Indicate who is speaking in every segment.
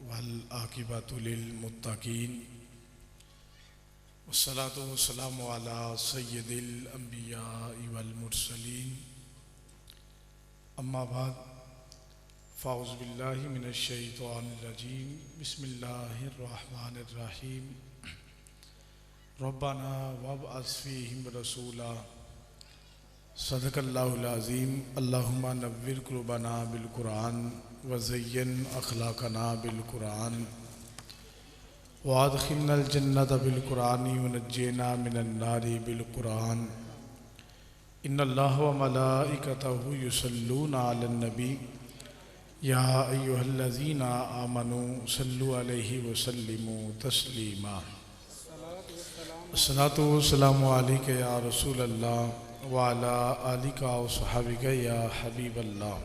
Speaker 1: वल आकिबतु लिल मुत्तकीन वस्सलातु वस्सलामु अला सय्यदिल अंबिया वल मुरसलीन अम्मा बाद फ़ाउज़ु बिल्लाहि मिनश शैतानिर रजीम बिस्मिल्लाहिर रहमानिर रहीम रब्बना वब्अस फ़ीहिम रसूला सदक़ल्लाहुल अज़ीम अल्लाहुम्मा नव्विर क़ुलूबना बिल क़ुरआन वज़य्यिन अख़लाक़ना बिल क़ुरआन वअदख़िलनल जन्नत बिल क़ुरआनी वनज्जिना मिनन नारि बिल क़ुरआन इन्नल्लाह व मलाइकतहु युसल्लूना अलन नबी या अय्युहल्लज़ीना आमनू सल्लु अलैहि व सल्लिमू तस्लीमा अस्सलातु वस्सलामु अलैका या रसूलल्लाह व अला आलिका व सहाबिका या हबीबल्लाह।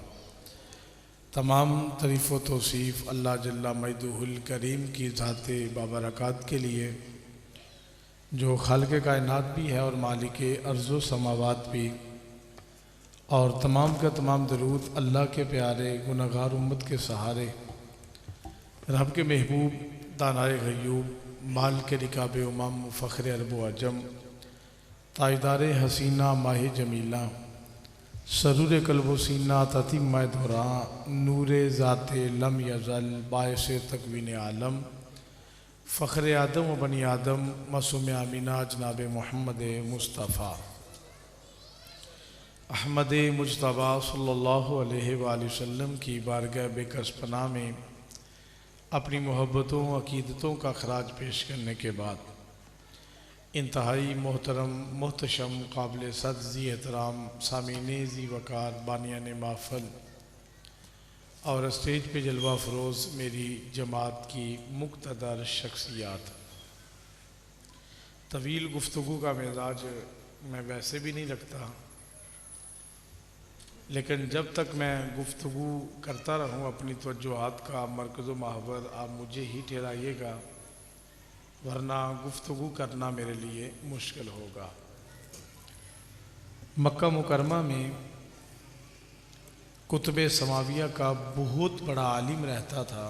Speaker 1: तमाम तारीफ़ व तौसीफ़ अल्लाह जल्ला मजदूहुल करीम की ज़ाते बाबरकात के लिए जो खालिक़े कायनात भी है और मालिके अर्ज़ो समावात भी, और तमाम का तमाम दरूद अल्लाह के प्यारे गुनहगार उम्मत के सहारे रब के महबूब दानाए गयूब माल के रिकाब उमम फ़ख्र अरब व अजम ताजदार हसीना माह जमीला सरूर कल्ब सीना ततीम दोरा नूर ज़ात लम यज़ल बायस तकवीन आलम फ़ख्र आदम व बनी आदम मासूम आमीना जनाब मोहम्मद मुस्तफ़ा अहमद मुज्तबा सल्लल्लाहु अलैहि वसल्लम की बारगाह बेकस पनाह में अपनी मोहब्बतों अक़ीदतों का खराज पेश करने के बाद इंतहाई मोहतरम मोहतशम काबिल सद्ज़ी एहतराम सामीन ज़ी वक़ार बानियान महफ़ल और स्टेज पे जलवा फ़रोज़ मेरी जमात की मुक़्तदर शख्सियात, तवील गुफ्तगू का मिजाज मैं वैसे भी नहीं रखता, लेकिन जब तक मैं गुफ्तगू करता रहूं अपनी तवज्जुहात का मरकज़ महवर आप मुझे ही ठहराइएगा, वरना गुफ्तगू करना मेरे लिए मुश्किल होगा। मक्का मुकरमा में कुतुब समाविया का बहुत बड़ा आलिम रहता था,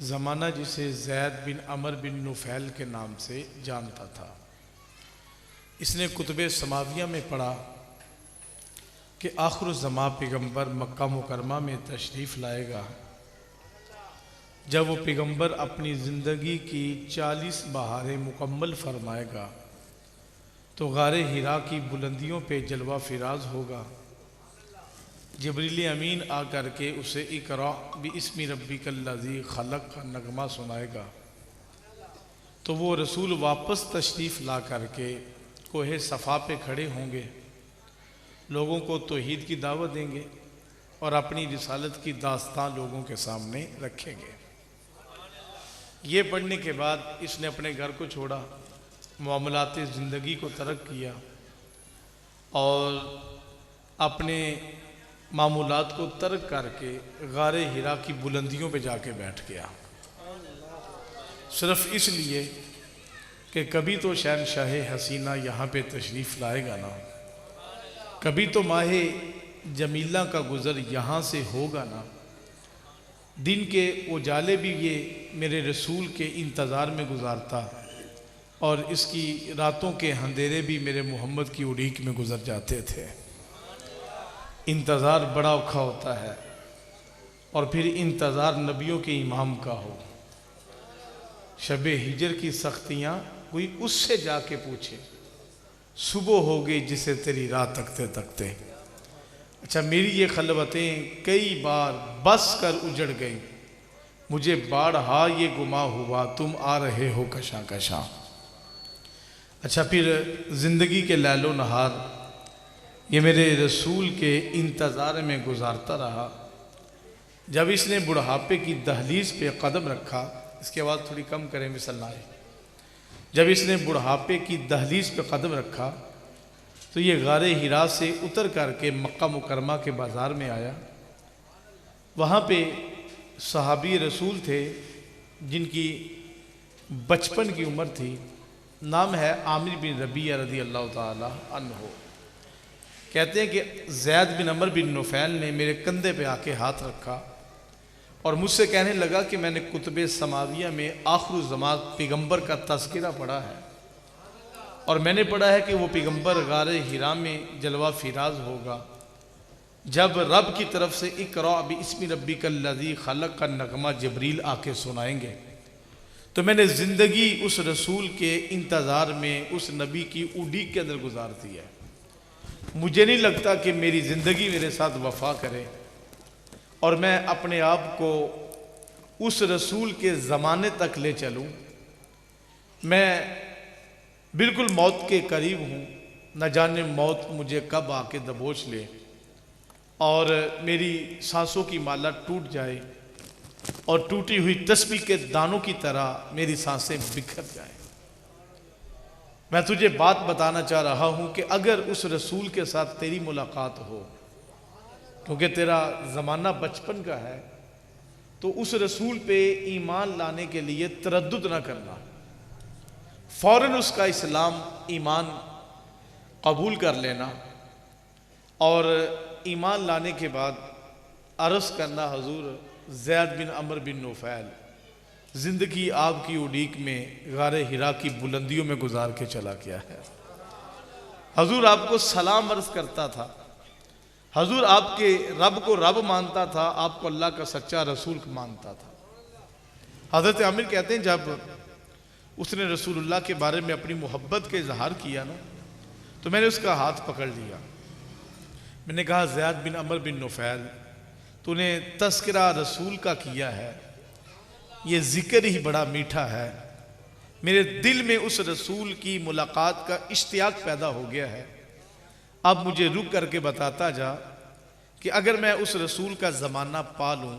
Speaker 1: ज़माना जिसे ज़ैद बिन अमर बिन नुफ़ैल के नाम से जानता था। इसने कुतुब समाविया में पढ़ा कि आखिर ज़मा पैगम्बर मक्का मुकरमा में तशरीफ़ लाएगा। जब वो पैगम्बर अपनी ज़िंदगी की 40 बहारें मुकम्मल फरमाएगा तो गारे हिरा की बुलंदियों पे जलवा फिराज होगा। जिब्रील अमीन आ कर के उसे इक़रा बिइस्मि रब्बिकल्लज़ी खलक़ का नगमा सुनाएगा, तो वो रसूल वापस तशरीफ़ ला कर के कोहे सफ़ा पे खड़े होंगे, लोगों को तौहीद की दावत देंगे और अपनी रिसालत की दास्तान लोगों के सामने रखेंगे। ये पढ़ने के बाद इसने अपने घर को छोड़ा, मामलात ज़िंदगी को तर्क किया और अपने मामूलात को तर्क करके गारे हिरा की बुलंदियों पे जाके बैठ गया, सिर्फ इसलिए कि कभी तो शहनशाह हसीना यहाँ पे तशरीफ़ लाएगा ना, कभी तो माहे जमीला का गुज़र यहाँ से होगा ना। दिन के उजाले भी ये मेरे रसूल के इंतज़ार में गुजारता और इसकी रातों के अंधेरे भी मेरे मोहम्मद की उड़ीक में गुज़र जाते थे। इंतज़ार बड़ा औखा होता है, और फिर इंतज़ार नबियों के इमाम का हो। शब हिजर की सख्तियाँ कोई उससे जाके पूछे, सुबह हो गई जिसे तेरी राह तकते तकते। अच्छा, मेरी ये खलवतें कई बार बस कर उजड़ गई, मुझे बारहा ये गुमा हुआ तुम आ रहे हो कशा कशा। अच्छा, फिर ज़िंदगी के लैलो नहार ये मेरे रसूल के इंतज़ार में गुजारता रहा। जब इसने बुढ़ापे की दहलीज पे कदम रखा, इसकी आवाज़ थोड़ी कम करें मिसल ना आए। जब इसने बुढ़ापे की दहलीज पे कदम रखा तो ये गारे हिरा से उतर करके मक्का मुकरमा के बाज़ार में आया। वहाँ पे सहाबी रसूल थे जिनकी बचपन की उम्र थी, नाम है आमिर बिन रबिया रज़ी अल्लाह ताला अन्हो। कहते हैं कि ज़ैद बिन अमर बिन नुफ़ैल ने मेरे कंधे पे आके हाथ रखा और मुझसे कहने लगा कि मैंने कुतुब समाविया में आखिर ज़मान पैगंबर का तज़किरा पढ़ा है, और मैंने पढ़ा है कि वो पैगंबर गारे हिरा में जलवा फिराज होगा जब रब की तरफ से इक़रा बिस्मि रब्बिकल्लज़ी खलक़ का नगमा जबरील आके सुनाएंगे। तो मैंने ज़िंदगी उस रसूल के इंतज़ार में, उस नबी की उड़ीक के अंदर गुजार दी है। मुझे नहीं लगता कि मेरी ज़िंदगी मेरे साथ वफा करे और मैं अपने आप को उस रसूल के ज़माने तक ले चलूँ। मैं बिल्कुल मौत के करीब हूँ, न जाने मौत मुझे कब आके दबोच ले और मेरी सांसों की माला टूट जाए और टूटी हुई तस्बीह के दानों की तरह मेरी सांसें बिखर जाएं। मैं तुझे बात बताना चाह रहा हूं कि अगर उस रसूल के साथ तेरी मुलाकात हो, क्योंकि तेरा ज़माना बचपन का है, तो उस रसूल पे ईमान लाने के लिए तरद्दुद ना करना, फ़ौरन उसका इस्लाम ईमान कबूल कर लेना और ईमान लाने के बाद अर्ज़ करना, हजूर ज़ैद बिन अमर बिन नुफैल ज़िंदगी आपकी उड़ीक में गारे हिरा की बुलंदियों में गुजार के चला गया है। हजूर आपको सलाम अर्ज़ करता था, हजूर आपके रब को रब मानता था, आपको अल्लाह का सच्चा रसूल मानता था। हज़रत आमिर कहते हैं जब उसने रसूलुल्लाह के बारे में अपनी मोहब्बत का इजहार किया ना, तो मैंने उसका हाथ पकड़ लिया। मैंने कहा, ज़ैद बिन अमर बिन नुफैल, तूने तज़किरा रसूल का किया है, ये ज़िक्र ही बड़ा मीठा है। मेरे दिल में उस रसूल की मुलाकात का इश्तियाक पैदा हो गया है। अब मुझे रुक करके बताता जा कि अगर मैं उस रसूल का ज़माना पा लूँ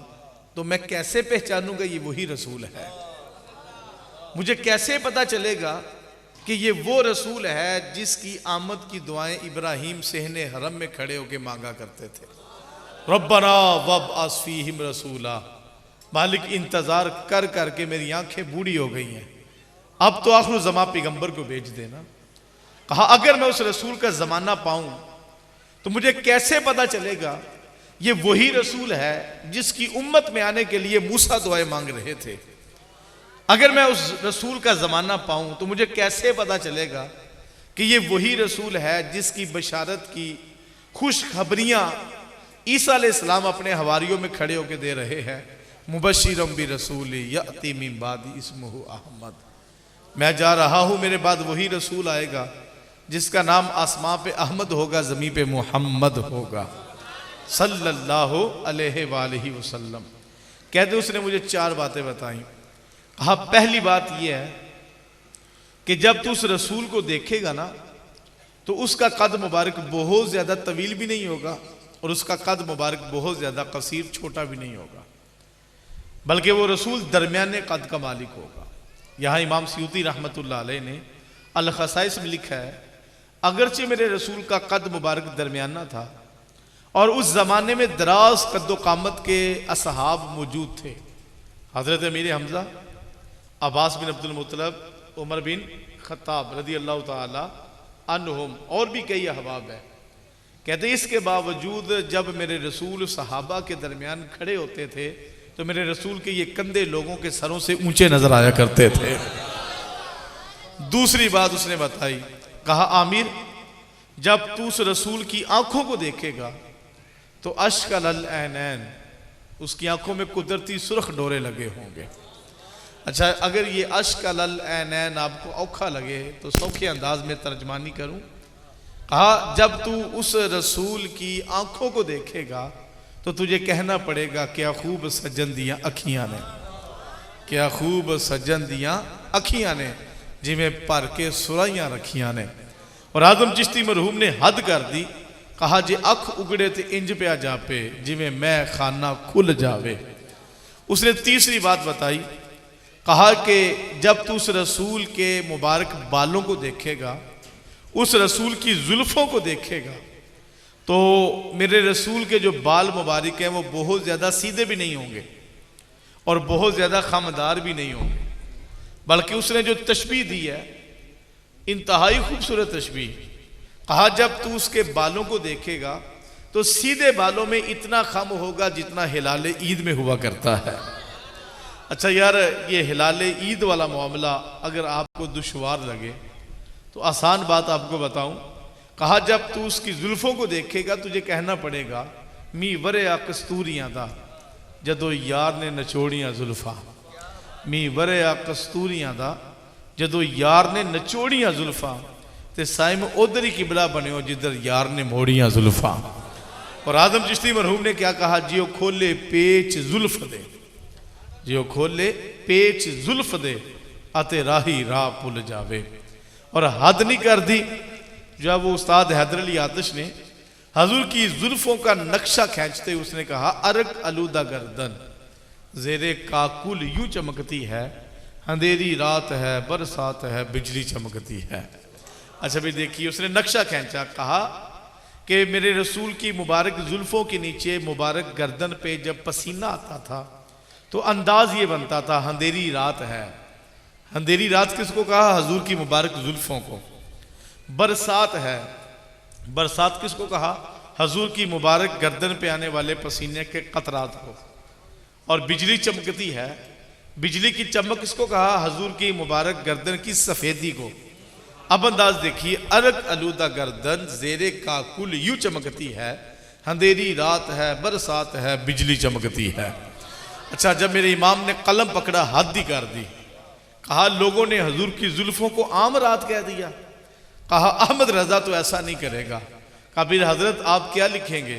Speaker 1: तो मैं कैसे पहचानूंगा ये वही रसूल है। मुझे कैसे पता चलेगा कि ये वो रसूल है जिसकी आमद की दुआएं इब्राहीम सेहने हरम में खड़े होकर मांगा करते थे। रब्बना वब आसफीहिम रसूला, मालिक इंतज़ार कर करके मेरी आंखें बूढ़ी हो गई हैं, अब तो आखिर ज़मा पैगंबर को भेज देना। कहा अगर मैं उस रसूल का ज़माना पाऊं तो मुझे कैसे पता चलेगा ये वही रसूल है जिसकी उम्मत में आने के लिए मूसा दुआएं मांग रहे थे। अगर मैं उस रसूल का ज़माना पाऊं तो मुझे कैसे पता चलेगा कि ये वही रसूल है जिसकी बशारत की खुशखबरियाँ ईसा अलैहिस्सलाम अपने हवारियों में खड़े होकर दे रहे हैं। मुबश्शिरम बि रसूल यअती मिन बादी इस्मुहु अहमद, मैं जा रहा हूँ, मेरे बाद वही रसूल आएगा जिसका नाम आसमां पे अहमद होगा, ज़मीन पे मोहम्मद होगा सल्लल्लाहु अलैहि वसल्लम। कहते उसने मुझे 4 बातें बताई। कहा पहली बात यह है कि जब तू उस रसूल को देखेगा ना तो उसका कद मुबारक बहुत ज़्यादा तवील भी नहीं होगा और उसका कद मुबारक बहुत ज़्यादा कसीर छोटा भी नहीं होगा, बल्कि वो रसूल दरमियाने कद का मालिक होगा। यहाँ इमाम सियूती रहमतुल्लाह अलैह ने अल खसाइस में लिखा है, अगरचे मेरे रसूल का कद मुबारक दरमियाना था और उस ज़माने में दराज कद्दो कामत के असहाब मौजूद थे। हज़रत अमीर हमज़ा, अब्बास बिन अब्दुल मुत्तलब, उमर बिन खत्ताब रज़ी अल्लाह ताला अन्हुम और भी कई अहबाब है। कहते इसके बावजूद जब मेरे रसूल सहाबा के दरमियान खड़े होते थे तो मेरे रसूल के ये कंधे लोगों के सरों से ऊंचे नजर आया करते थे। दूसरी बात उसने बताई, कहा आमिर जब तू उस रसूल की आंखों को देखेगा तो अश्कल ऐनैन, उसकी आंखों में कुदरती सुर्ख डोरे लगे होंगे। अच्छा, अगर ये अश्कल ऐनैन आपको औखा लगे तो सौखे अंदाज में तर्जमानी करूं। कहा जब तू उस रसूल की आंखों को देखेगा तो तुझे कहना पड़ेगा क्या खूब सजन दियां अखियां ने, क्या खूब सजन दियां अखियां ने, जिमें भर के सुराइयां रखियां ने। और आजम चिश्ती मरहूम ने हद कर दी, कहा जे अख उगड़े तो इंज पिया जापे जिमें मैं खाना खुल जावे। उसने तीसरी बात बताई, कहा कि जब तू उस रसूल के मुबारक बालों को देखेगा, उस रसूल की जुल्फों को देखेगा, तो मेरे रसूल के जो बाल मुबारक हैं वो बहुत ज़्यादा सीधे भी नहीं होंगे और बहुत ज़्यादा खामदार भी नहीं होंगे, बल्कि उसने जो तशबीह दी है इंतहाई खूबसूरत तशबीह। कहा जब तू उसके बालों को देखेगा तो सीधे बालों में इतना खम होगा जितना हिलाल ईद में हुआ करता है। अच्छा यार, ये हिलाल ईद वाला मामला अगर आपको दुश्वार लगे तो आसान बात आपको बताऊं। कहा जब तू उसकी जुल्फों को देखेगा तुझे कहना पड़ेगा मी वरे आ कस्तूरियां दा जदों यार ने नचोड़ियां जुल्फा। मी वरे आ कस्तूरियां दा जदों यार ने नचोड़ियां जुल्फा ते साइम उधर ही किबला बने जिधर यार ने मोड़ियां जुल्फा। और आदम चिश्ती मरहूम ने क्या कहा, जियो खोले पेच जुल्फ दे, जियो खोले पेच जुल्फ दे आते राही राह भुल जावे। और हद नहीं कर दी जब वो उस्ताद हैदर अली आतिश ने हजूर की जुल्फों का नक्शा खींचते उसने कहा अरक अलूदा गर्दन जेरे काकुल यूं चमकती है, अंधेरी रात है बरसात है बिजली चमकती है। अच्छा भाई देखिए, उसने नक्शा खींचा, कहा कि मेरे रसूल की मुबारक जुल्फों के नीचे मुबारक गर्दन पे जब पसीना आता था तो अंदाज ये बनता था अंधेरी रात है। अंधेरी रात किसको कहा, हजूर की मुबारक जुल्फों को। बरसात है, बरसात किसको कहा, हजूर की मुबारक गर्दन पे आने वाले पसीने के कतरात को। और बिजली चमकती है, बिजली की चमक किसको कहा, हजूर की मुबारक गर्दन की सफेदी को। अब अंदाज देखिए, अरक अलूदा गर्दन जेरे काकुल यूं चमकती है, अंधेरी रात है बरसात है बिजली चमकती है। अच्छा, जब मेरे इमाम ने कलम पकड़ा हद ही कर दी। कहा लोगों ने हजूर की जुल्फों को आम रात कह दिया। कहा अहमद रजा तो ऐसा नहीं करेगा। कहा फिर हजरत आप क्या लिखेंगे,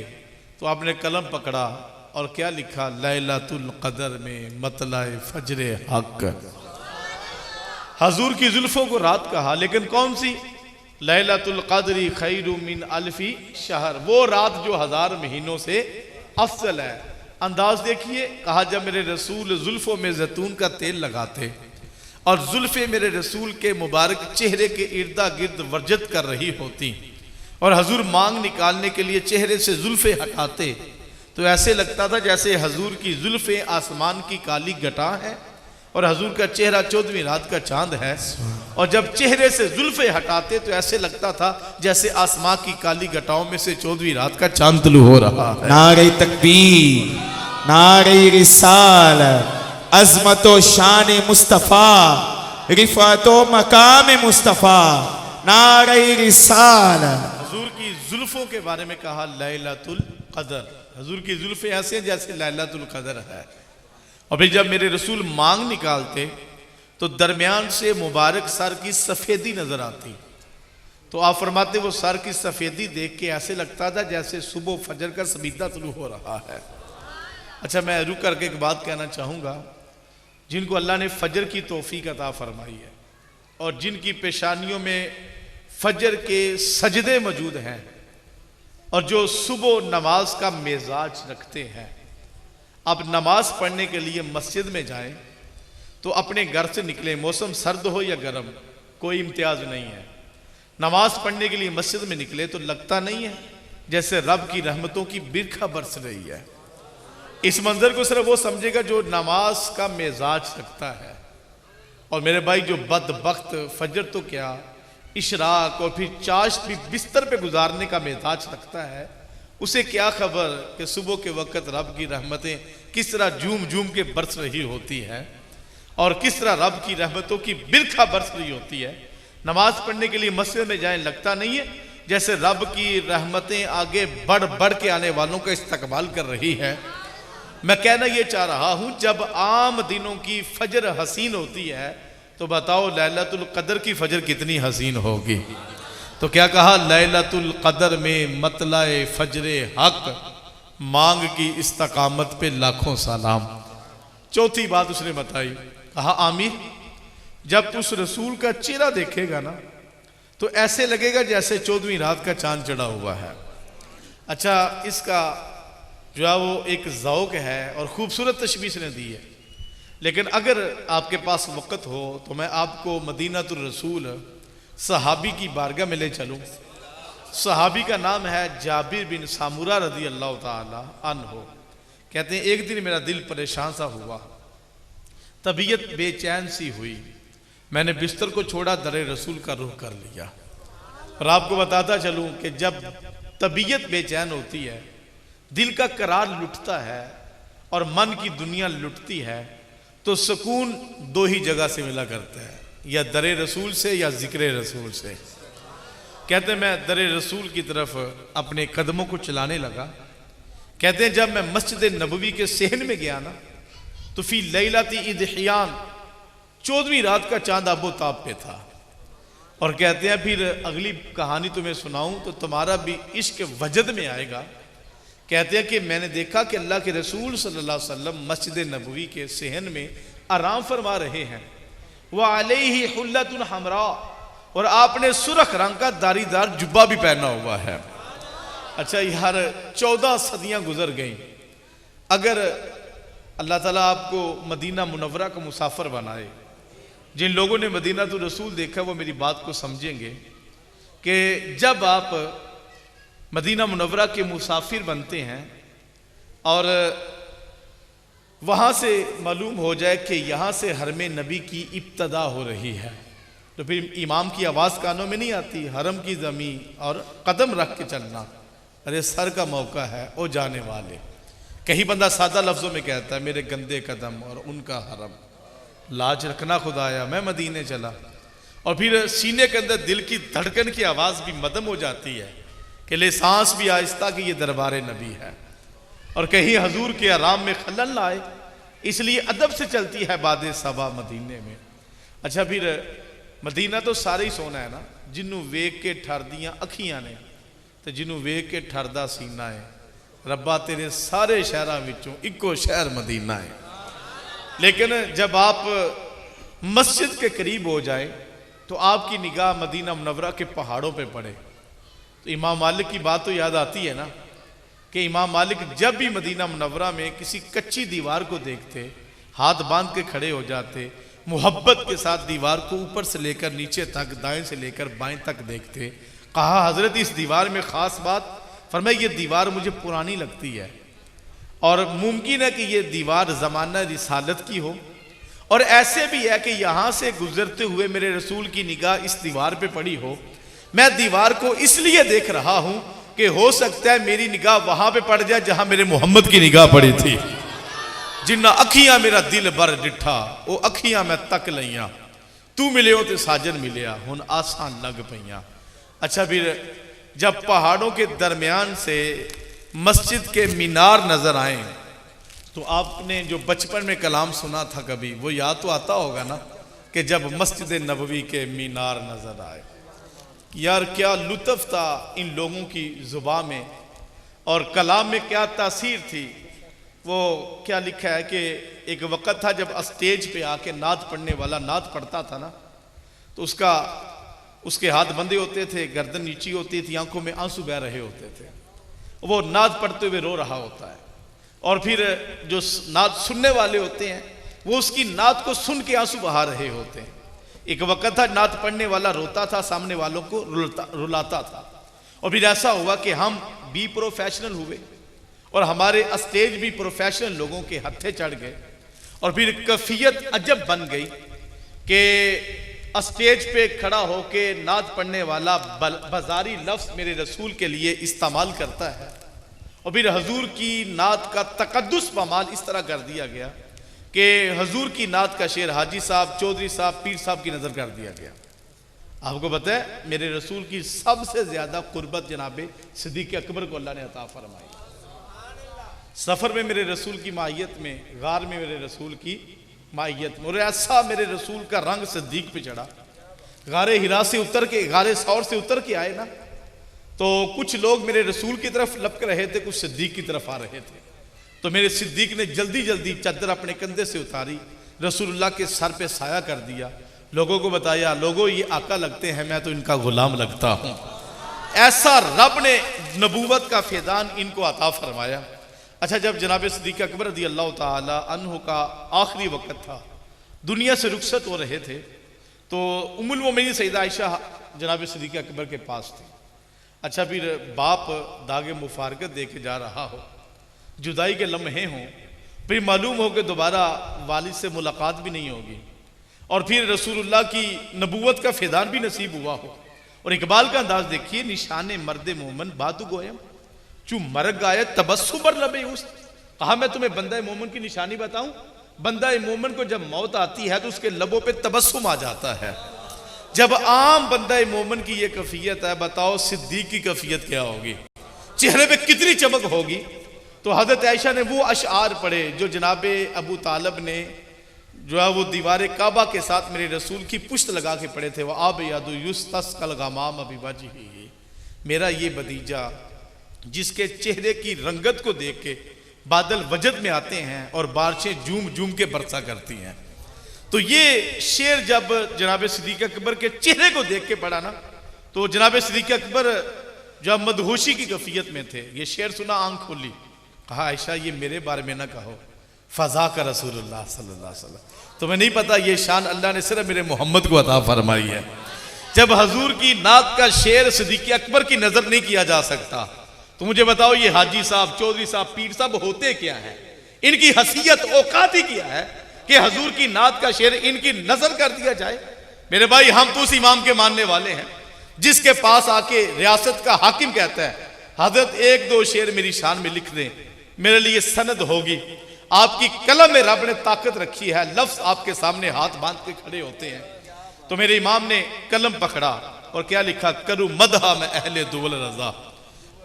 Speaker 1: तो आपने कलम पकड़ा और क्या लिखा, लैलतुल कदर में मतलाए फजरे हक। हजूर की जुल्फों को रात कहा, लेकिन कौन सी, लैलतुल कदरी खैरु मिन अल्फी शहर, वो रात जो 1000 महीनों से अफजल है। अंदाज देखिए, कहा जब मेरे रसूल जुल्फों में जैतून का तेल लगाते और जुल्फे मेरे रसूल के मुबारक चेहरे के इर्दा गिर्द वर्जत कर रही होती और हजूर मांग निकालने के लिए चेहरे से जुल्फे हटाते तो ऐसे लगता था जैसे हजूर की जुल्फे आसमान की काली घटा है और हजूर का चेहरा 14वीं रात का चांद है। और जब चेहरे से जुल्फे हटाते तो ऐसे लगता था जैसे आसमान की काली घटाओं में से 14वीं रात का चांद तुलू हो रहा है।
Speaker 2: नारे तकबीर, नारे रिसाल, अजमतो शान मुस्तफ़ा, रिफातो मकाम मुस्तफ़ा, नारे रिसाल।
Speaker 1: हजूर की जुल्फों के बारे में कहा लैलतुल कदर, हजूर की जुल्फे ऐसे जैसे लैलतुल कदर है। और फिर जब मेरे रसूल मांग निकालते तो दरमियान से मुबारक सर की सफेदी नजर आती। तो आप फरमाते वो सर की सफेदी देख के ऐसे लगता था जैसे सुबह फजर का सबीता शुरू हो रहा है। अच्छा, मैं रुक करके एक बात कहना चाहूँगा, जिनको अल्लाह ने फजर की तौफीक अता फरमाई है और जिनकी पेशानियों में फजर के सजदे मौजूद हैं और जो सुबह नमाज का मिजाज रखते हैं, अब नमाज पढ़ने के लिए मस्जिद में जाएं तो अपने घर से निकले, मौसम सर्द हो या गर्म, कोई इम्तियाज नहीं है। नमाज पढ़ने के लिए मस्जिद में निकले तो लगता नहीं है जैसे रब की रहमतों की बिरखा बरस रही है। इस मंजर को सिर्फ वो समझेगा जो नमाज का मिजाज रखता है। और मेरे भाई, जो बदबख्त फजर तो क्या, इशराक और फिर चाश भी बिस्तर पे गुजारने का मिजाज रखता है, उसे क्या खबर कि सुबह के वक्त रब की रहमतें किस तरह झूम झूम के बरस रही होती है और किस तरह रब की रहमतों की बिरखा बरस रही होती है। नमाज पढ़ने के लिए मस्जिद में जाएं, लगता नहीं है जैसे रब की रहमतें आगे बढ़ बढ़ के आने वालों का इस्तकबाल कर रही है। मैं कहना ये चाह रहा हूं, जब आम दिनों की फजर हसीन होती है तो बताओ लैलतुल कदर की फजर कितनी हसीन होगी। तो क्या कहा, लैलतुल कदर में मतलाए फजरे हक, मांग की इस्तकामत पे लाखों सलाम। चौथी बात उसने बताई, कहा आमिर, जब तू उस रसूल का चेहरा देखेगा ना तो ऐसे लगेगा जैसे 14वीं रात का चांद चढ़ा हुआ है। अच्छा, इसका जो है वो एक ज़ौक़ है और खूबसूरत तशबीह ने दी है, लेकिन अगर आपके पास वक़्त हो तो मैं आपको मदीनातुर रसूल सहाबी की बारगाह में ले चलूँ। सहाबी का नाम है जाबिर बिन सामुरा रज़ी अल्लाह ताला अन्हो। कहते हैं एक दिन मेरा दिल परेशान सा हुआ, तबीयत बेचैन सी हुई, मैंने बिस्तर को छोड़ा, दरे रसूल का रुख कर लिया। और आपको बताता चलूँ कि जब तबीयत बेचैन होती है, दिल का करार लुटता है और मन की दुनिया लुटती है, तो सुकून दो ही जगह से मिला करता है, या दरे रसूल से या जिक्र रसूल से। कहते हैं मैं दरे रसूल की तरफ अपने कदमों को चलाने लगा। कहते हैं जब मैं मस्जिद नबवी के सहन में गया ना, तो फी लैलती इदहियान 14वीं रात का चांद आबो ताब पे था। और कहते हैं फिर अगली कहानी तुम्हें सुनाऊं तो तुम्हारा भी इश्क वजद में आएगा। कहते हैं कि मैंने देखा कि अल्लाह के रसूल सल्लल्लाहु अलैहि वसल्लम मस्जिद नबवी के सहन में आराम फरमा रहे हैं। वह अलैहि हुल्लतुन हमरा, और आपने सुरख रंग का दारीदार जुब्बा भी पहना हुआ है। अच्छा यार 14 सदियां गुजर गई। अगर अल्लाह ताला आपको मदीना मुनव्वरा का मुसाफिर बनाए, जिन लोगों ने मदीना तो रसूल देखा वो मेरी बात को समझेंगे कि जब आप मदीना मुनव्वरा के मुसाफिर बनते हैं और वहाँ से मालूम हो जाए कि यहाँ से हरम नबी की इब्तदा हो रही है, तो फिर इमाम की आवाज़ कानों में नहीं आती, हरम की ज़मीन और कदम रख के चलना, अरे सर का मौका है ओ जाने वाले। कहीं बंदा सादा लफ्ज़ों में कहता है मेरे गंदे कदम और उनका हरम, लाज रखना खुदाया मैं मदीने चला। और फिर सीने के अंदर दिल की धड़कन की आवाज़ भी मदम हो जाती है कि ले सांस भी आहिस्ता कि ये दरबार नबी है। और कहीं हजूर के आराम में खलल ना आए, इसलिए अदब से चलती है बादे सबा मदीने में। अच्छा फिर मदीना तो सारे ही सोना है ना, जिन्हों वेख के ठरदियां अखियां ने तो जिन्हों वेख के ठरदा सीना है। रब्बा तेरे सारे शहरों विचों इको शहर मदीना है। लेकिन जब आप मस्जिद के करीब हो जाए तो आपकी निगाह मदीना मुनव्वरा के पहाड़ों पे पड़े, तो इमाम मालिक की बात तो याद आती है ना कि इमाम मालिक जब भी मदीना मुनव्वरा में किसी कच्ची दीवार को देखते, हाथ बांध के खड़े हो जाते, मोहब्बत के साथ दीवार को ऊपर से लेकर नीचे तक, दाएं से लेकर बाएं तक देखते। कहा हजरत इस दीवार में खास बात, फरमाया ये दीवार मुझे पुरानी लगती है और मुमकिन है कि ये दीवार ज़माना रिसालत की हो, और ऐसे भी है कि यहाँ से गुजरते हुए मेरे रसूल की निगाह इस दीवार पे पड़ी हो। मैं दीवार को इसलिए देख रहा हूँ कि हो सकता है मेरी निगाह वहाँ पे पड़ जाए जहाँ मेरे मोहम्मद की निगाह पड़ी थी। जिन्ना अखियां मेरा दिल बर डिठा वो अखियां मैं तक लईया, तू मिले हो तो साजन मिलिया हुन आसान लग पईया। अच्छा फिर जब पहाड़ों के दरमियान से मस्जिद के मीनार नजर आए तो आपने जो बचपन में कलाम सुना था कभी वो याद तो आता होगा ना कि जब मस्जिद नबवी के मीनार नजर आए। यार क्या लुत्फ था इन लोगों की जुबान में और कलाम में क्या तासीर थी। वो क्या लिखा है कि एक वक़्त था जब स्टेज पे आके नात पढ़ने वाला नात पढ़ता था ना, तो उसके हाथ बंधे होते थे, गर्दन नीची होती थी, आंखों में आंसू बह रहे होते थे। वो नात पढ़ते हुए रो रहा होता है और फिर जो नात सुनने वाले होते हैं वो उसकी नात को सुन के आंसू बहा रहे होते हैं। एक वक़्त था नात पढ़ने वाला रोता था, सामने वालों को रुलाता था। और फिर ऐसा हुआ कि हम भी प्रोफेशनल हुए और हमारे स्टेज भी प्रोफेशनल लोगों के हत्थे चढ़ गए और फिर कैफियत अजब बन गई कि स्टेज पे खड़ा होके नात पढ़ने वाला बाजारी लफ्ज़ मेरे रसूल के लिए इस्तेमाल करता है और फिर हजूर की नात का तकद्दुस बमाल इस तरह कर दिया गया कि हजूर की नात का शेर हाजी साहब, चौधरी साहब, पीर साहब की नज़र कर दिया गया। आपको पता है मेरे रसूल की सबसे ज्यादा कुर्बत जनाबे सिद्दीक़ अकबर को अल्लाह ने अता फरमाई। सफ़र में मेरे रसूल की माहियत में, गार में मेरे रसूल की माहियत में, और ऐसा मेरे रसूल का रंग सिद्दीक़ पे चढ़ा। गारे हिरा से उतर के, गारे सौर से उतर के आए ना, तो कुछ लोग मेरे रसूल की तरफ लपक रहे थे, कुछ सिद्दीक़ की तरफ आ रहे थे। तो मेरे सिद्दीक़ ने जल्दी जल्दी चादर अपने कंधे से उतारी, रसूलुल्लाह के सर पे साया कर दिया, लोगों को बताया, लोगों ये आका लगते हैं, मैं तो इनका गुलाम लगता हूँ। ऐसा रब ने नबूवत का फैज़ान इनको अता फरमाया। अच्छा जब जनाब सिद्दीक़ अकबर रज़ी अल्लाह ताला अन्हु का आखिरी वक़्त था, दुनिया से रुखसत हो रहे थे, तो उम्मुल मोमिनीन सैयदा आयशा जनाब सिद्दीक़ अकबर के पास थी। अच्छा फिर बाप दागे मुफारकत दे के जा रहा हो, जुदाई के लम्हे हों, फिर मालूम हो कि दोबारा वालिद से मुलाकात भी नहीं होगी और फिर रसूलुल्लाह की नबूवत का फैज़ान भी नसीब हुआ हो और इकबाल का अंदाज देखिए, निशाने मर्द मोमन बादू गोयम चू मरग आए तबस्सु पर लबे उस। कहा मैं तुम्हें बंदा मोमन की निशानी बताऊं? बंदा मोमन को जब मौत आती है तो उसके लबों पे तबस्सुम आ जाता है। जब आम बंदा मोमन की ये कैफियत है, बताओ सिद्दीक की कैफियत क्या होगी? चेहरे पे कितनी चमक होगी। तो हजरत आयशा ने वो अशआर पढ़े जो जनाबे अबू तालब ने जो है वो दीवार काबा के साथ मेरे रसूल की पुश्त लगा के पड़े थे। वह आब यादु युस्तस्कल गमाम अबी वजही, मेरा ये भतीजा जिसके चेहरे की रंगत को देख के बादल वजद में आते हैं और बारिशें झूम झूम के बरसा करती हैं। तो ये शेर जब जनाब सिद्दीक अकबर के चेहरे को देख के पढ़ा ना, तो जनाब सिद्दीक अकबर जब मदहोशी की कैफियत में थे, ये शेर सुना, आंख खोली, कहा आयशा ये मेरे बारे में ना कहो, फजा का रसूलुल्लाह सल्लल्लाहु अलैहि वसल्लम। तुम्हें नहीं पता ये शान अल्लाह ने सिर्फ मेरे मोहम्मद को अता फरमाई है। जब हजूर की नात का शेर सिद्दीक अकबर की नजर नहीं किया जा सकता, तो मुझे बताओ ये हाजी साहब, चौधरी साहब, पीर साहब होते क्या है? इनकी हसीयत औकात ही क्या है कि हजूर की नात का शेर इनकी नजर कर दिया जाए? मेरे भाई, हम तो उस इमाम के मानने वाले हैं जिसके पास आके रियासत का हाकिम कहता है हजरत एक दो शेर मेरी शान में लिख दें, मेरे लिए सनद होगी। आपकी कलम में रब ने ताकत रखी है, लफ्ज आपके सामने हाथ बांध के खड़े होते हैं। तो मेरे इमाम ने कलम पकड़ा और क्या लिखा, करू मदहा में अहले दुवल रजा,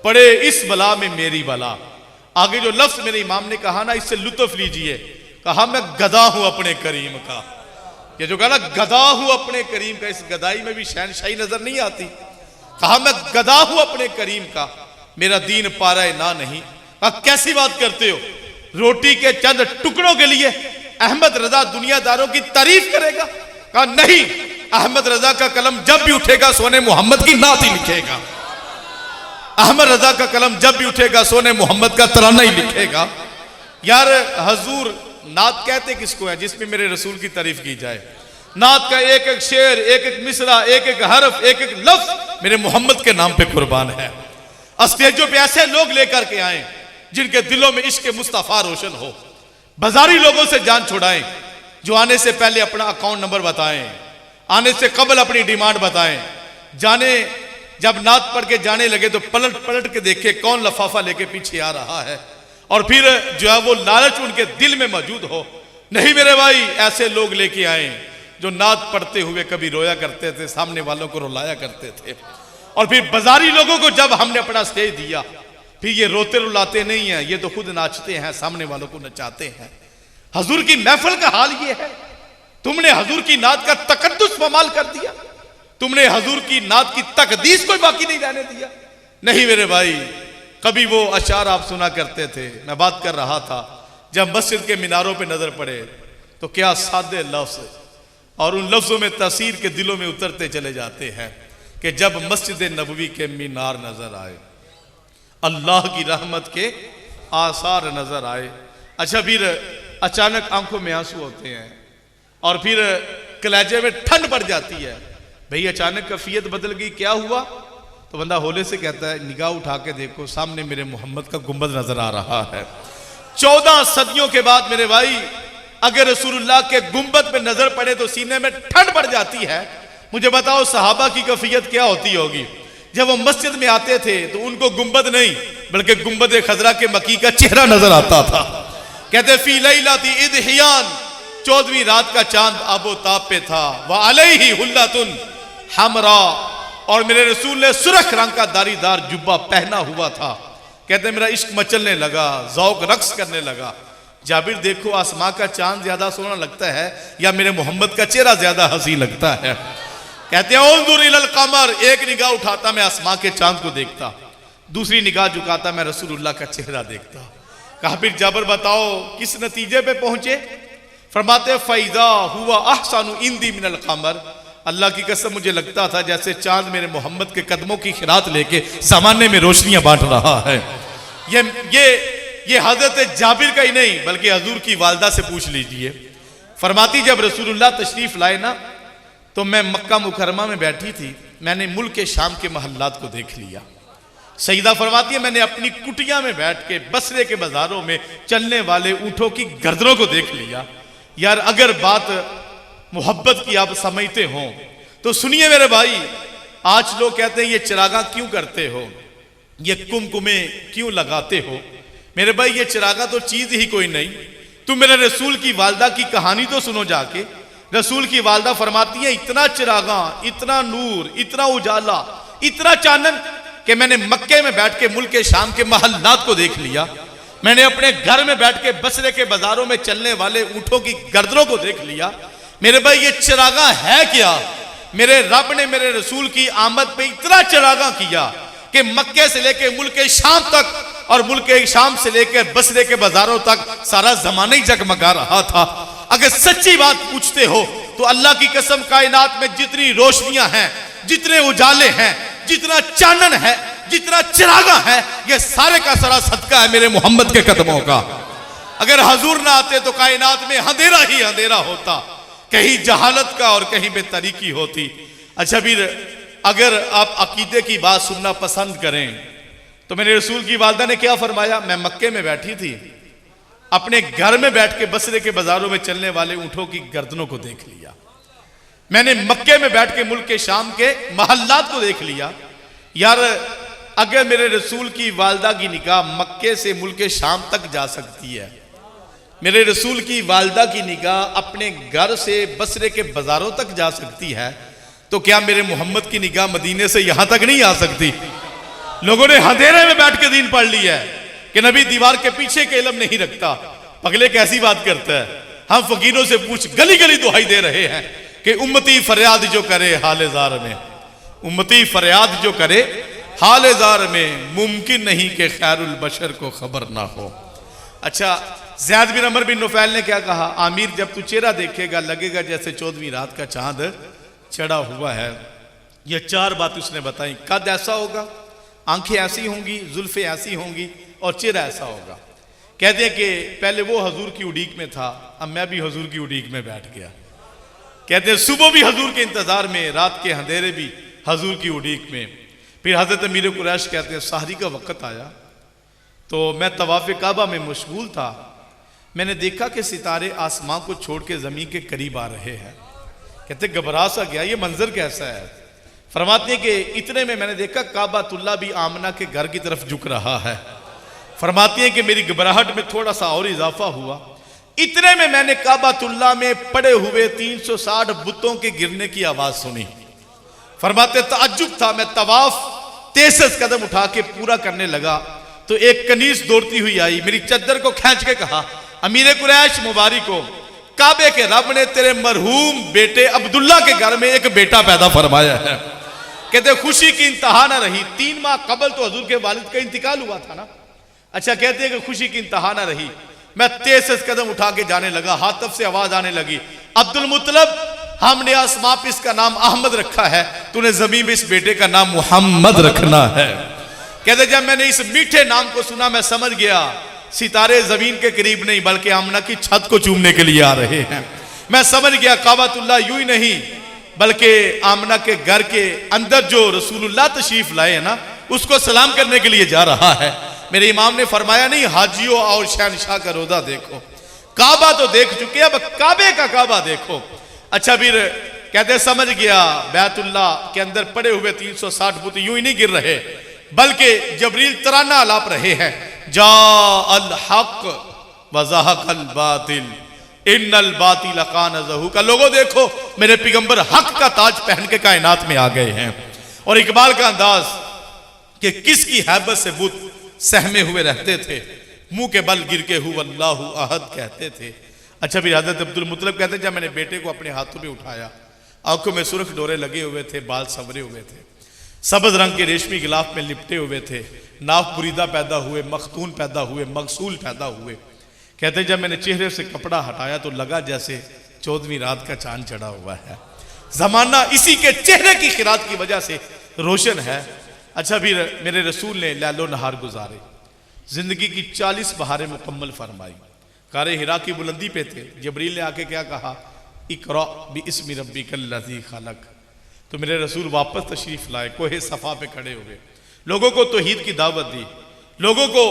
Speaker 1: पढ़े इस बला में मेरी बला। आगे जो लफ्ज मेरे इमाम ने कहा ना, इससे लुत्फ लीजिए। कहा मैं गदा हूं अपने करीम का। ये जो कहा ना गदा हूं अपने करीम का, इस गदाई में भी शहनशाही नजर नहीं आती। कहा मैं गदा हूं अपने करीम का, मेरा दीन पारा ना नहीं। कहा कैसी बात करते हो, रोटी के चंद टुकड़ों के लिए अहमद रजा दुनियादारों की तारीफ करेगा? कहा नहीं, अहमद रजा का कलम जब भी उठेगा सोने मोहम्मद की नात ही लिखेगा। अहमद रजा का कलम जब भी उठेगा सोने मोहम्मद का तराना ही लिखेगा। यार हजूर नात कहते किसको है? जिसमें मेरे रसूल की तारीफ की जाए। नात का एक एक शेर, एक एक मिसरा, एक एक हरफ, एक एक लफ्ज मेरे मोहम्मद के नाम पे कुर्बान है। स्टेजों पे ऐसे लोग लेकर के आए जिनके दिलों में इश्क मुस्तफा रोशन हो। बाजारी लोगों से जान छुड़ाएं जो आने से पहले अपना अकाउंट नंबर बताएं, आने से कबल अपनी डिमांड बताएं। जाने जब नात पढ़ के जाने लगे तो पलट पलट के देखे कौन लफाफा लेके पीछे आ रहा है, और फिर जो है वो लालच उनके दिल में मौजूद हो। नहीं मेरे भाई, ऐसे लोग लेके आए जो नात पढ़ते हुए कभी रोया करते थे, सामने वालों को रुलाया करते थे। और फिर बाजारी लोगों को जब हमने अपना स्टेज दिया, फिर ये रोते रुलाते नहीं है, ये तो खुद नाचते हैं, सामने वालों को नचाते हैं। हजूर की महफिल का हाल ये है। तुमने हजूर की नात का तकद्दुस पमाल कर दिया, तुमने हजूर की नात की तकदीस कोई बाकी नहीं रहने दिया। नहीं मेरे भाई, कभी वो अशार आप सुना करते थे। मैं बात कर रहा था, जब मस्जिद के मीनारों पे नजर पड़े तो क्या सादे लफ्ज, और उन लफ्जों में तासीर के दिलों में उतरते चले जाते हैं कि जब मस्जिद नबवी के मीनार नजर आए, अल्लाह की रहमत के आसार नजर आए। अच्छा, फिर अचानक आंखों में आंसू होते हैं और फिर कलेजे में ठंड पड़ जाती है। भाई अचानक कैफियत बदल गई, क्या हुआ? तो बंदा होले से कहता है निगाह उठा के देखो, सामने मेरे मोहम्मद का गुंबद नजर आ रहा है। 14 सदियों के बाद मेरे भाई, अगर रसूलुल्लाह के गुंबद पे नजर पड़े तो सीने में ठंड पड़ जाती है। मुझे बताओ सहाबा की कैफियत क्या होती होगी? जब वो मस्जिद में आते थे तो उनको गुंबद नहीं बल्कि गुंबद खजरा के मकी का चेहरा नजर आता था। कहते फी लैलती इदहियान, 14वीं रात का चांद आबो ताब पे था। वह अलैहि हुल्लतुन हमरा, और मेरे रसूल ने सुरख रंग का दारीदार जुब्बा पहना हुआ था। कहते मेरा इश्क मचलने लगा, जौक रक्स करने लगा। जाबिर देखो, आसमां का चांद ज्यादा सोना लगता है या मेरे मोहम्मद का चेहरा ज्यादा हंसी लगता है? कहते हैं उन्जुर इलल कमर, एक निगाह उठाता मैं आसमां के चांद को देखता, दूसरी निगाह झुकाता मैं रसूलुल्लाह का चेहरा देखता। कहा फिर जाबिर बताओ किस नतीजे पे पहुंचे? फरमाते फैजा हुआ अहसानु इंदी मिनल कमर, अल्लाह की कसम मुझे लगता था जैसे चांद मेरे मोहम्मद के कदमों की खिरात लेके जमाने में रोशनियां बांट रहा है। ये हजरत जाबिर का ही नहीं बल्कि हजूर की वालदा से पूछ लीजिए। फरमाती जब रसूलुल्लाह तशरीफ लाए ना, तो मैं मक्का मुकरमा में बैठी थी, मैंने मुल्क के शाम के महल्लात को देख लिया। सईदा फरमाती है मैंने अपनी कुटिया में बैठ के बसरे के बाजारों में चलने वाले ऊंटों की गर्दनों को देख लिया। यार अगर बात मोहब्बत की आप समझते हो तो सुनिए मेरे भाई, आज लोग कहते हैं ये चिरागा क्यों करते हो, ये कुमकुमे क्यों लगाते हो। मेरे भाई ये चिरागा तो चीज ही कोई नहीं। तुम मेरे रसूल की वालदा की कहानी तो सुनो जाके। रसूल की वालदा फरमाती है इतना चिरागा, इतना नूर, इतना उजाला, इतना चानन कि मैंने मक्के में बैठ के मुल्क शाम के महल्लात को देख लिया। मैंने अपने घर में बैठ के बसरे के बाजारों में चलने वाले ऊंटों की गर्दनों को देख लिया। मेरे भाई ये चिरागा है क्या। मेरे रब ने मेरे रसूल की आमद पे इतना चिरागा किया कि मक्के से लेके मुल्क शाम तक और मुल्क शाम से लेकर बसरे के बाजारों तक सारा जमाना ही जगमगा रहा था। अगर सच्ची बात पूछते हो तो अल्लाह की कसम कायनात में जितनी रोशनियां हैं, जितने उजाले हैं, जितना चानन है, जितना चिरागा है, ये सारे का सारा सदका है मेरे मोहम्मद के कदमों का। अगर हजूर ना आते तो कायनात में अंधेरा ही अंधेरा होता, कहीं जहालत का और कहीं बेतरीकी होती। अच्छा फिर अगर आप अकीदे की बात सुनना पसंद करें तो मेरे रसूल की वालदा ने क्या फरमाया। मैं मक्के में बैठी थी, अपने घर में बैठ के बसरे के बाजारों में चलने वाले ऊंटों की गर्दनों को देख लिया। मैंने मक्के में बैठ के मुल्क के शाम के महल्लात को देख लिया। यार अगर मेरे रसूल की वालदा की निगाह मक्के से मुल्क शाम तक जा सकती है, मेरे रसूल की वालदा की निगाह अपने घर से बसरे के बाजारों तक जा सकती है, तो क्या मेरे मोहम्मद की निगाह मदीने से यहां तक नहीं आ सकती। लोगों ने अंधेरे में बैठ के दीन पढ़ लिया है कि नबी दीवार के पीछे के इल्म नहीं रखता। पगले कैसी बात करता है। हम फकीरों से पूछ, गली गली दुहाई दे रहे हैं कि उम्मती फरियाद जो करे हालेजार में, उम्मती फरियाद जो करे हालेजार में, मुमकिन नहीं कि खैरुल बशर को खबर ना हो। अच्छा ज़ैद बिन अमर बिन नुफैल ने क्या कहा, आमिर जब तू चेहरा देखेगा लगेगा जैसे 14वीं रात का चांद चढ़ा हुआ है। ये 4 बात उसने बताई। कद ऐसा होगा, आंखें ऐसी होंगी, जुल्फे ऐसी होंगी और चेहरा ऐसा होगा। कहते हैं कि पहले वो हजूर की उड़ीक में था, अब मैं भी हजूर की उड़ीक में बैठ गया। कहते हैं सुबह भी हजूर के इंतजार में, रात के अंधेरे भी हजूर की उड़ीक में। फिर हजरत अमीर कुरैश कहते हैं सहरी का वक्त आया तो मैं तवाफ काबा में मशगूल था। मैंने देखा कि सितारे आसमां को छोड़ के जमीन के करीब आ रहे हैं। कहते घबरा सा गया, ये मंजर कैसा है। फरमाते हैं कि इतने में मैंने देखा काबातुल्लाह भी आमना के घर की तरफ झुक रहा है। फरमाती हैं कि मेरी घबराहट में थोड़ा सा और इजाफा हुआ। इतने में मैंने काबातुल्लाह में पड़े हुए 360 बुतों के गिरने की आवाज सुनी। फरमाते ताज्जुब था, मैं तवाफ 33 कदम उठा के पूरा करने लगा तो एक कनीज दौड़ती हुई आई, मेरी चद्दर को खींच के कहा, अमीर कुरैश मुबारक हो, काबे के रब ने तेरे मरहूम बेटे अब्दुल्ला के घर में एक बेटा पैदा फरमाया है। कहते खुशी की इंतहा ना रही। 3 माह कबल तो हजूर के वालिद का इंतकाल हुआ था ना। अच्छा कहते हैं कि खुशी की इंतहा ना रही। मैं 33 कदम उठा के जाने लगा, हाथफ से आवाज आने लगी, अब्दुल मुत्तलब हमने आसमां पे इसका नाम अहमद रखा है, तूने जमीन में इस बेटे का नाम मोहम्मद रखना है। कहते जब मैंने इस मीठे नाम को सुना मैं समझ गया सितारे जमीन के करीब नहीं बल्कि आमना की छत को चूमने के लिए आ रहे हैं। मैं समझ गया काबातुल्लाह यूं ही नहीं बल्कि आमना के घर के अंदर जो रसूलुल्लाह तशरीफ लाए हैं ना उसको सलाम करने के लिए जा रहा है। मेरे इमाम ने फरमाया नहीं हाजियों और शहनशाह का रोदा देखो, काबा तो देख चुके अब काबे का काबा देखो। अच्छा फिर कहते समझ गया बैतुल्लाह के अंदर पड़े हुए 360 बुत यूं ही नहीं गिर रहे बल्कि जबरील तराना आलाप रहे हैं, जा अल हक वज़हक़ल बातिल इन्नल बातिल कान ज़हूक़ा। लोगों देखो मेरे पैगंबर हक का ताज पहन के कायनात में आ गए हैं। और इकबाल का अंदाज कि किसकी हैबत से बुत सहमे हुए रहते थे, मुंह के बल गिर के हु अल्लाहु अहद कहते थे। अच्छा फिर हज़रत अब्दुल मुत्तलब कहते जब मैंने बेटे को अपने हाथों में उठाया, आंखों में सुर्ख डोरे लगे हुए थे, बाल संवरे हुए थे, सब्ज रंग के रेशमी गिलाफ में लिपटे हुए थे, नाफ बुरीदा पैदा हुए, मखतून पैदा हुए, मगसूल पैदा हुए। कहते जब मैंने चेहरे से कपड़ा हटाया तो लगा जैसे 14वीं रात का चांद चढ़ा हुआ है। जमाना इसी के चेहरे की खिरात की वजह से रोशन है। अच्छा फिर मेरे रसूल ने लैलो नहार गुजारे, जिंदगी की 40 बहारें मुकम्मल फरमाई। कारे हिरा की बुलंदी पे थे, जबरील ने आके क्या कहा, इकरा बिस्मि रब्बिकल लज़ी खलक। तो मेरे रसूल वापस तशरीफ लाए, कोहे सफा पे खड़े हुए, लोगों को तौहीद की दावत दी, लोगों को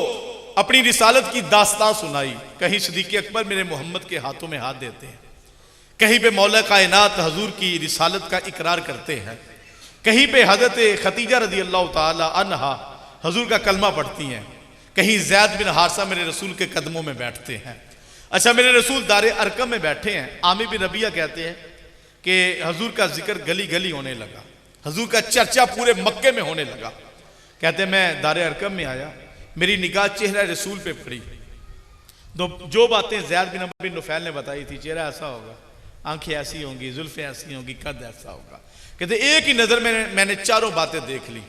Speaker 1: अपनी रिसालत की दास्तां सुनाई। कहीं सिद्दीक़ अकबर मेरे मोहम्मद के हाथों में हाथ देते हैं, कहीं पे मौला कायनात हजूर की रिसालत का इकरार करते हैं। कहीं पे हज़रत खतीजा रज़ी अल्लाह ताला अन्हा हजूर का कलमा पढ़ती हैं, कहीं ज़ैद बिन हारिसा मेरे रसूल के कदमों में बैठते हैं। अच्छा, मेरे रसूल दारे अरकम में बैठे हैं। आमिर बिन रबिया कहते हैं कि हजूर का जिक्र गली गली होने लगा, हजूर का चर्चा पूरे मक्के में होने लगा। कहते हैं मैं दारे अरकम में आया, मेरी निगाह चेहरा रसूल पे पड़ी। तो जो बातें ज़ैद बिन अमर बिन नुफैल ने बताई थी, चेहरा ऐसा होगा, आंखें ऐसी होंगी, जुल्फ़ें ऐसी होंगी, कद ऐसा होगा। कहते एक ही नज़र में मैंने चारों बातें देख ली।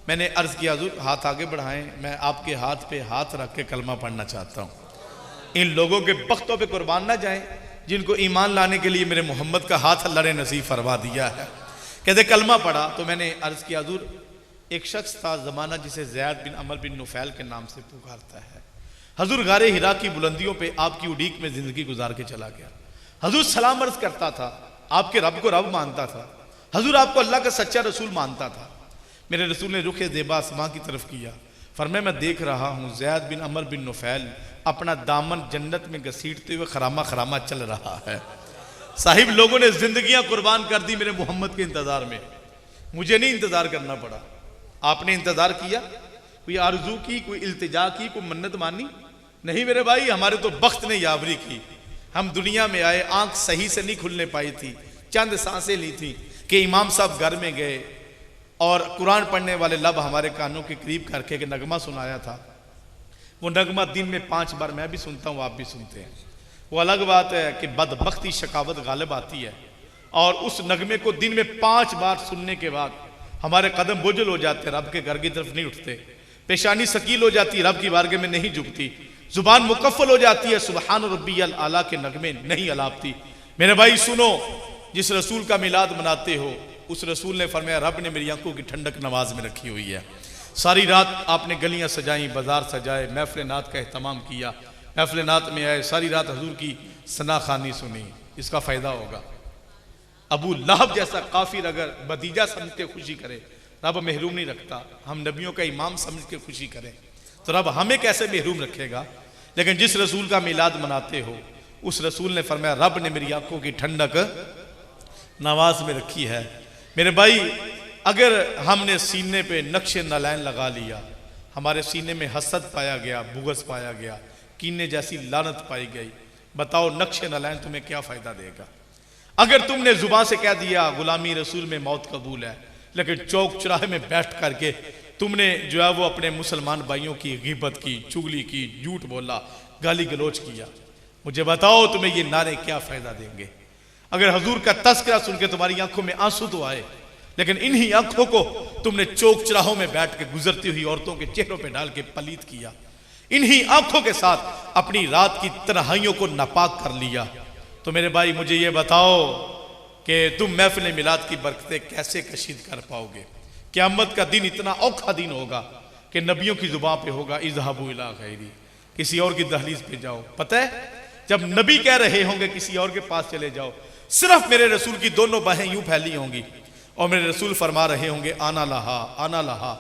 Speaker 1: मैंने अर्ज़ किया हुज़ूर हाथ आगे बढ़ाएं, मैं आपके हाथ पे हाथ रख के कलमा पढ़ना चाहता हूँ। इन लोगों के बख्तों पे कुर्बान ना जाएं जिनको ईमान लाने के लिए मेरे मोहम्मद का हाथ अल्लाह ने नसीब फरमा दिया है। कहते कलमा पढ़ा तो मैंने अर्ज़ किया हुज़ूर एक शख्स था ज़माना जिसे ज़ैद बिन अमर बिन नुफैल के नाम से पुकारता है। हजूर गारे हिरा की बुलंदियों पे आपकी उड़ीक में ज़िंदगी गुजार के चला गया। हजूर सलाम अर्ज़ करता था, आपके रब को रब मानता था, हजूर आपको अल्लाह का सच्चा रसूल मानता था। मेरे रसूल ने रुख ज़ेबा आसमां की तरफ किया, फरमाया मैं देख रहा हूँ ज़ैद बिन अमर बिन नुफैल अपना दामन जन्नत में घसीटते हुए खरामा खरामा चल रहा है। साहिब लोगों ने जिंदगियां कुर्बान कर दी मेरे मोहम्मद के इंतजार में, मुझे नहीं इंतजार करना पड़ा। आपने इंतजार किया, कोई आरजू की, कोई इल्तिजा की, कोई मन्नत मानी? नहीं मेरे भाई, हमारे तो बख्त ने यावरी की। हम दुनिया में आए, आंख सही से नहीं खुलने पाई थी, चंद सांसें ली थी कि इमाम साहब घर में गए और कुरान पढ़ने वाले लब हमारे कानों के करीब करके एक नगमा सुनाया था। वो नगमा दिन में 5 बार मैं भी सुनता हूँ, आप भी सुनते हैं। वो अलग बात है कि बदबख्ती शकावत गालिब आती है और उस नगमे को दिन में 5 बार सुनने के बाद हमारे कदम बोझल हो जाते, रब के घर की तरफ नहीं उठते, पेशानी सकील हो जाती, रब की बारगाह में नहीं झुकती, जुबान मुकफ्फल हो जाती है, सुबहान रब्बियल आला के नगमे नहीं अलापती। मेरे भाई सुनो, जिस रसूल का मिलाद मनाते हो उस रसूल ने फरमाया रब ने मेरी आंखों की ठंडक नमाज में रखी हुई है। सारी रात आपने गलियां सजाई, बाजार सजाए, महफिल नात का एहतमाम किया, महफिल नात में आए, सारी रात हजूर की सना खानी सुनी। इसका फ़ायदा होगा। अबू लहब जैसा काफिर अगर भतीजा समझ के खुशी करे, रब महरूम नहीं रखता। हम नबियों का इमाम समझ के खुशी करें तो रब हमें कैसे महरूम रखेगा। लेकिन जिस रसूल का मिलाद मनाते हो उस रसूल ने फरमाया रब ने मेरी आंखों की ठंडक नमाज में रखी है। मेरे भाई, अगर हमने सीने पे नक्शे नलैन लगा लिया, हमारे सीने में हसद पाया गया, बुग़्ज़ पाया गया, कीने जैसी लानत पाई गई, बताओ नक्शे नलैन तुम्हें क्या फ़ायदा देगा। अगर तुमने जुबान से कह दिया गुलामी रसूल में मौत कबूल है, लेकिन चौक चौराहे में बैठ करके तुमने जो है वो अपने मुसलमान भाइयों की ग़ीबत की, चुगली की, झूठ बोला, गाली गलोच किया, मुझे बताओ तुम्हें ये नारे क्या फ़ायदा देंगे। अगर हजूर का तज़किरा सुन के तुम्हारी आंखों में आंसू तो आए, लेकिन इन्हीं आंखों को तुमने चौक चौराहों में बैठ के गुजरती हुई औरतों के चेहरों पे डाल के पलीत किया, इन्हीं आंखों के साथ अपनी रात की तन्हाइयों को नापाक कर लिया, तो मेरे भाई मुझे ये बताओ कि तुम महफिल मिलाद की बरकतें कैसे कशीद कर पाओगे। क़यामत का दिन इतना औखा दिन होगा कि नबियों की जुबान पे होगा इज़हाबू इला गैरी, किसी और की दहलीज पे जाओ। पता है जब नबी कह रहे होंगे किसी और के पास चले जाओ, सिर्फ मेरे रसूल की दोनों बाहें यूं फैली होंगी और मेरे रसूल फरमा रहे होंगे आना लहा आना लहा,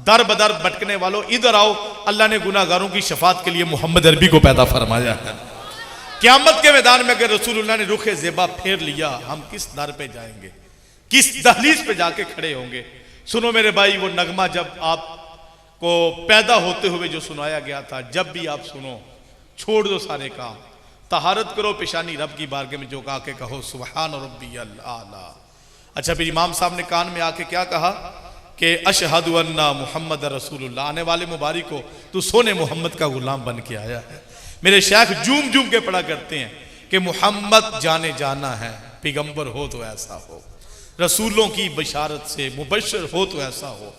Speaker 1: दर बदर भटकने वालों इधर आओ, अल्लाह ने गुनाहगारों की शफात के लिए मोहम्मद अरबी को पैदा फरमाया है। क़यामत के मैदान में अगर रसूलुल्लाह ने रुख ज़ेबा फेर लिया, हम किस दर पे जाएंगे, किस दहलीज पे जाके खड़े होंगे। सुनो मेरे भाई, वो नगमा जब आपको पैदा होते हुए जो सुनाया गया था, जब भी आप सुनो छोड़ दो सारे काम, तहारत करो, पेशानी रब की बारगाह में झुका के कहो सुबहान रब्बियल आला। अच्छा, फिर इमाम साहब ने कान में आके क्या कहा कि अशहदु अन्ना मुहम्मद रसूलुल्लाह, आने वाले मुबारक को तू सोने मोहम्मद का गुलाम बन के आया है। मेरे शेख जूम जूम के पढ़ा करते हैं कि मोहम्मद जाने जाना है, पैगंबर हो तो ऐसा हो, रसूलों की बशारत से मुबशर हो तो ऐसा हो,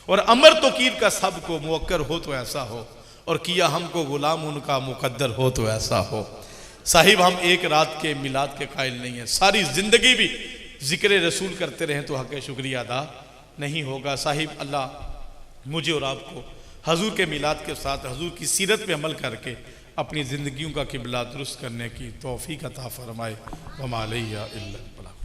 Speaker 1: और अमर तोकीर का सबको मुवक्कर हो तो ऐसा हो, और किया हमको गुलाम उनका मुकद्दर हो तो ऐसा हो। साहिब हम एक रात के मिलाद के कायल नहीं है, सारी जिंदगी भी जिक्र रसूल करते रहें तो हक़ शुक्रिया अदा नहीं होगा। साहिब अल्लाह मुझे और आपको हजूर के मिलाद के साथ हजूर की सीरत पे अमल करके अपनी ज़िंदगियों का किबला दुरुस्त करने की तौफीक अता फरमाए। वमा अलैया इल्ला